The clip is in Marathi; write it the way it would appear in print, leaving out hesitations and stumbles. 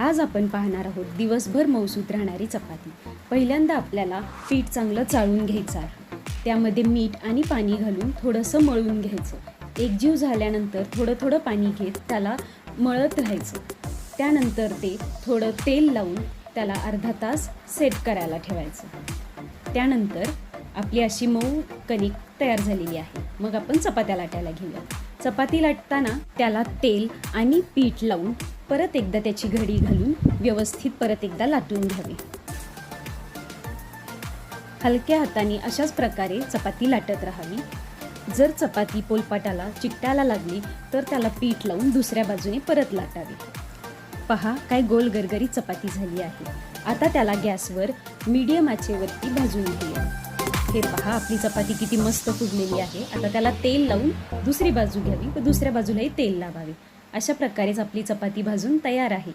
आज आपण पाहणार आहोत दिवसभर मऊसूत राहणारी चपाती। पहिल्यांदा आपल्याला पीठ चांगलं चाळून घ्यायचं आहे। त्यामध्ये मीठ आणि पाणी घालून थोडंसं मळून घ्यायचं। एकजीव झाल्यानंतर थोडं थोडं पाणी घेत त्याला मळत राहायचं। त्यानंतर ते थोडं तेल लावून त्याला अर्धा तास सेट करायला ठेवायचं। त्यानंतर आपली अशी मऊ कणिक तयार झालेली आहे। मग आपण चपात्या लाटायला घेऊया। चपाती लाटताना त्याला तेल आणि पीठ लावून परत एकदा त्याची घडी घालून व्यवस्थित परत एकदा लाटून घ्यावी। हलक्या हाताने अशाच प्रकारे चपाती लाटत राहावी। जर चपाती पोलपाटाला चिकटायला लागली तर त्याला पीठ लावून दुसऱ्या बाजूने परत लाटावी। पहा काय गोल गरगरीत चपाती झाली आहे। आता त्याला गॅसवर मीडियम आचेवरती भाजून घेऊया। हे पहा आपली चपाती किती मस्त फुगलेली आहे। आता त्याला तेल लावून दुसरी बाजू घ्यावी व दुसऱ्या बाजूलाही तेल लावावे। अशा प्रकारेच आपली चपाती भाजून तयार आहे।